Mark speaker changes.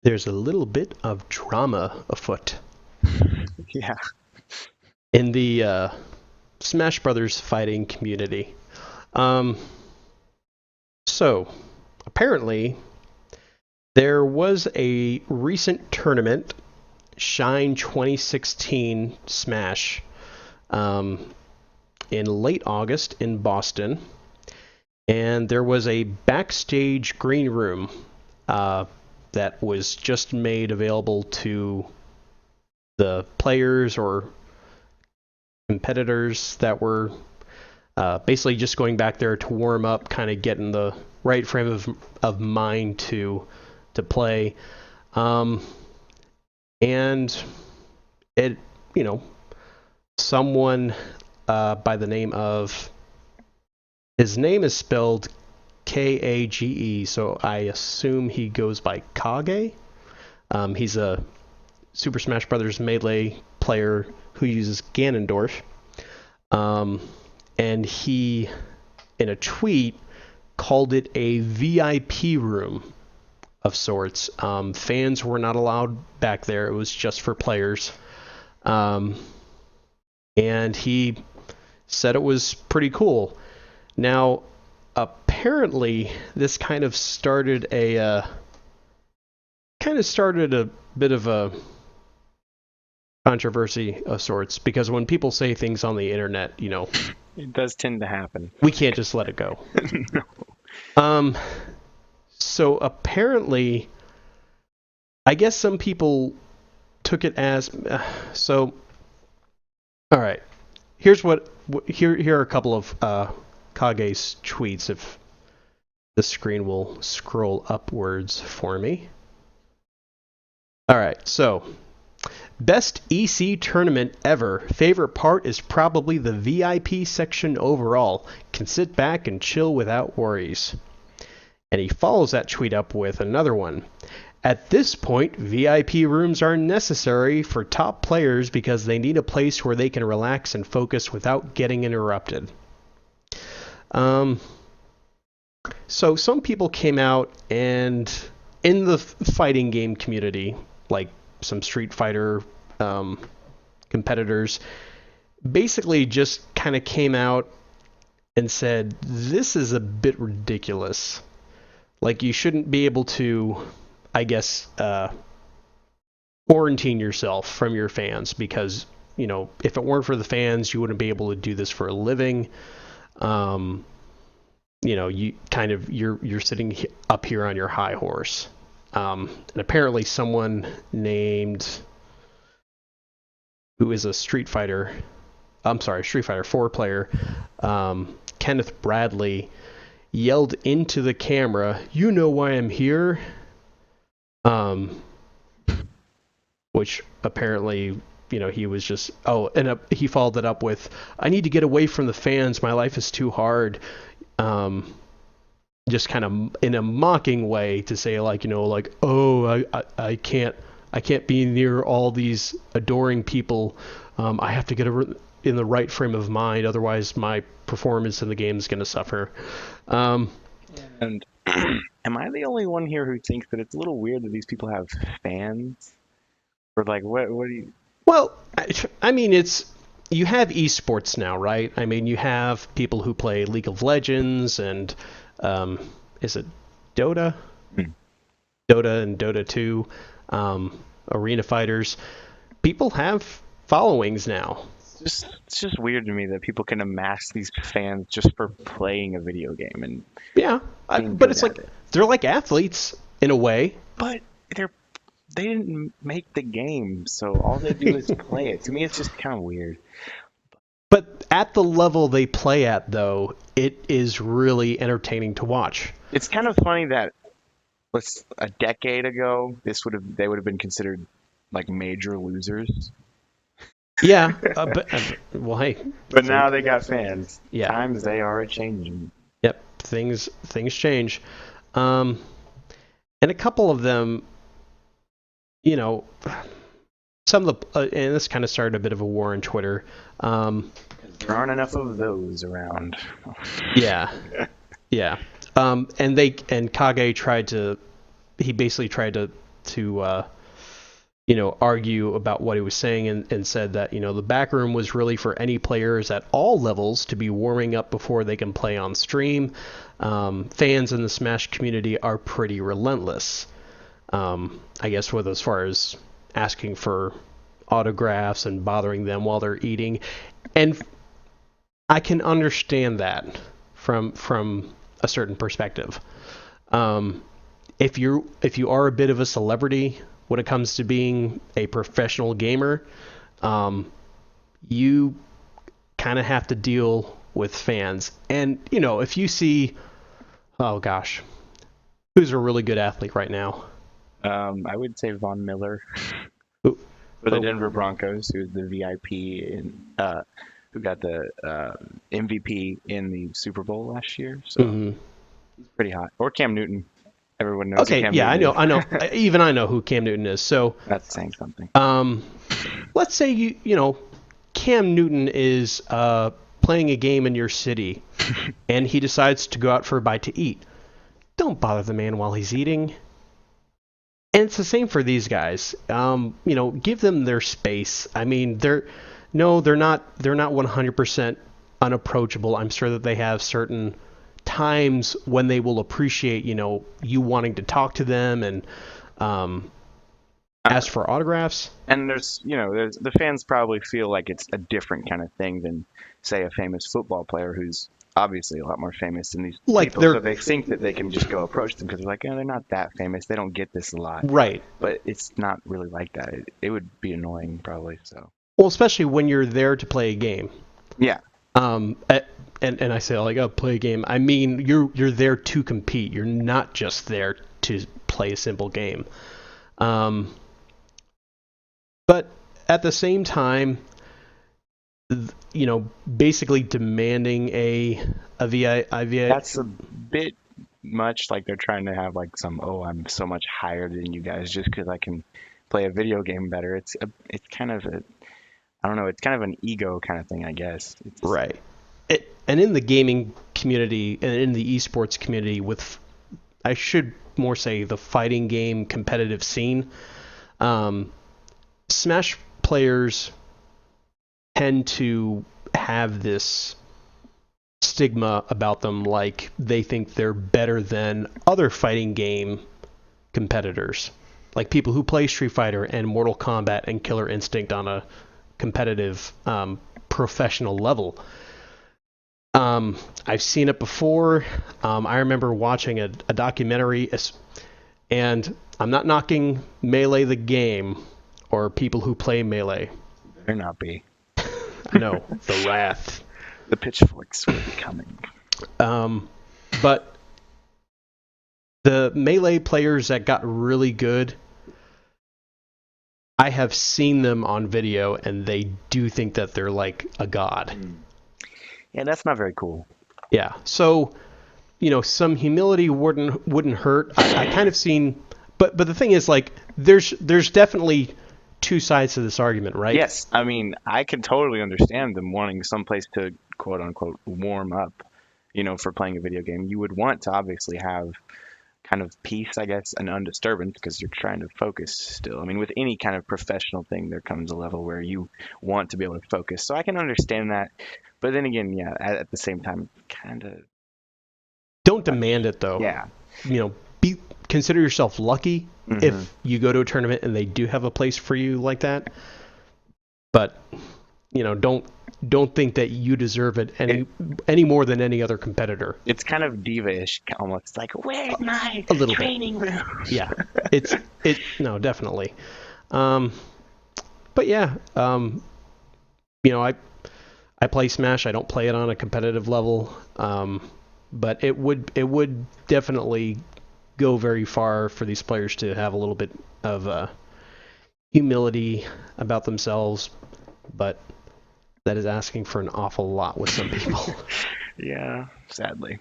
Speaker 1: there's a little bit of drama afoot
Speaker 2: Yeah.
Speaker 1: in the Smash Brothers fighting community. Um, so, apparently, there was a recent tournament, Shine 2016 Smash, um, in late August in Boston, and there was a backstage green room uh, that was just made available to the players or competitors that were basically just going back there to warm up, kind of get in the right frame of mind to play. Um, and it, you know, someone by the name of, his name is spelled Kage, so I assume he goes by Kage. He's a Super Smash Bros. Melee player who uses Ganondorf. Um, and he, in a tweet, called it a VIP room of sorts. Fans were not allowed back there. It was just for players. Um, and he said it was pretty cool. Now, apparently, this kind of started a bit of a controversy of sorts, because when people say things on the internet,
Speaker 2: It does tend to happen.
Speaker 1: we can't just let it go.
Speaker 2: No.
Speaker 1: Um, so apparently, I guess some people took it as so. All right, here are a couple of Kage's tweets. If the screen will scroll upwards for me. All right, so best EC tournament ever. Favorite part is probably the VIP section overall. Can sit back and chill without worries. And he follows that tweet up with another one. At this point, VIP rooms are necessary for top players because they need a place where they can relax and focus without getting interrupted. So some people came out and in the fighting game community, like some Street Fighter competitors, basically just kind of came out and said, this is a bit ridiculous. Like, you shouldn't be able to, I guess, quarantine yourself from your fans because, if it weren't for the fans, you wouldn't be able to do this for a living. You kind of, you're sitting up here on your high horse. And apparently someone named, who is a Street Fighter 4 player, Kenneth Bradley, yelled into the camera, "You know why I'm here?" Which apparently, he was just, he followed it up with, "I need to get away from the fans. My life is too hard." Just kind of in a mocking way to say, oh, I can't be near all these adoring people. I have to get in the right frame of mind, otherwise my performance in the game is going to suffer.
Speaker 2: And am I the only one here who thinks that it's a little weird that these people have fans? Or like, what do you?
Speaker 1: Well, I mean, you have esports now, right? I mean, you have people who play League of Legends and is it Dota? Dota and Dota 2, arena fighters. People have followings now.
Speaker 2: It's just weird to me that people can amass these fans just for playing a video game and
Speaker 1: Yeah,
Speaker 2: being
Speaker 1: but
Speaker 2: good
Speaker 1: it's
Speaker 2: at
Speaker 1: like
Speaker 2: it.
Speaker 1: they're like athletes in a way.
Speaker 2: But they didn't make the game, so all they do is play it. To me, it's just kind of weird.
Speaker 1: But at the level they play at, though, it is really entertaining to watch.
Speaker 2: It's kind of funny that a decade ago, they would have been considered like major losers.
Speaker 1: Yeah, well, hey.
Speaker 2: But now they got fans.
Speaker 1: Yeah.
Speaker 2: Times they are a changing.
Speaker 1: Yep, things change. And a couple of them, some of the, and this kind of started a bit of a war on Twitter.
Speaker 2: There aren't enough of those around.
Speaker 1: Yeah, yeah. And Kage he basically tried to argue about what he was saying, and said that, the back room was really for any players at all levels to be warming up before they can play on stream. Fans in the Smash community are pretty relentless. I guess as far as asking for autographs and bothering them while they're eating. And I can understand that from a certain perspective. If you are a bit of a celebrity when it comes to being a professional gamer, you kind of have to deal with fans. And, if you see, oh gosh, who's a really good athlete right now?
Speaker 2: I would say Von Miller
Speaker 1: Who-
Speaker 2: for the Denver Broncos, who's the VIP who got the MVP in the Super Bowl last year. So he's pretty hot. Or Cam Newton. Everyone knows.
Speaker 1: Okay,
Speaker 2: who Cam
Speaker 1: yeah,
Speaker 2: Newton
Speaker 1: I know. Even I know who Cam Newton is. So
Speaker 2: that's saying something.
Speaker 1: let's say Cam Newton is playing a game in your city, and he decides to go out for a bite to eat. Don't bother the man while he's eating. And it's the same for these guys. Give them their space. I mean, they're not 100% unapproachable. I'm sure that they have certain times when they will appreciate, you wanting to talk to them and ask for autographs.
Speaker 2: And there's the fans probably feel like it's a different kind of thing than, say, a famous football player who's obviously a lot more famous than these people. So they think that they can just go approach them because they're like, they're not that famous. They don't get this a lot.
Speaker 1: Right.
Speaker 2: But it's not really like that. It would be annoying probably. So.
Speaker 1: Well, especially when you're there to play a game.
Speaker 2: Yeah.
Speaker 1: And I say play a game. I mean, you're there to compete. You're not just there to play a simple game. But at the same time, basically demanding a VI.
Speaker 2: That's a bit much. Like they're trying to have I'm so much higher than you guys just because I can play a video game better. It's kind of I don't know. It's kind of an ego kind of thing, I guess.
Speaker 1: Right. And in the gaming community and in the esports community, I should more say the fighting game competitive scene, Smash players tend to have this stigma about them, like they think they're better than other fighting game competitors, like people who play Street Fighter and Mortal Kombat and Killer Instinct on a competitive professional level. I've seen it before. I remember watching a documentary, and I'm not knocking Melee the game or people who play Melee.
Speaker 2: Better not be.
Speaker 1: I know, the wrath.
Speaker 2: The pitchforks will be coming.
Speaker 1: But the Melee players that got really good, I have seen them on video, and they do think that they're like a god.
Speaker 2: Yeah, that's not very cool.
Speaker 1: Yeah, so some humility wouldn't hurt. I kind of seen, but the thing is, there's definitely two sides to this argument, right?
Speaker 2: Yes, I mean, I can totally understand them wanting someplace to quote unquote warm up, for playing a video game. You would want to obviously have kind of peace, I guess, and undisturbance because you're trying to focus still. I mean, with any kind of professional thing, there comes a level where you want to be able to focus. So I can understand that. But then again, yeah, at the same time, kind of...
Speaker 1: Don't demand it, though.
Speaker 2: Yeah.
Speaker 1: Consider yourself lucky if you go to a tournament and they do have a place for you like that. But, don't think that you deserve it any more than any other competitor.
Speaker 2: It's kind of diva-ish, almost. It's like, where's my training room?
Speaker 1: Yeah, no, definitely. But yeah, I play Smash. I don't play it on a competitive level, but it would definitely go very far for these players to have a little bit of humility about themselves, but that is asking for an awful lot with some people.
Speaker 2: Yeah, sadly.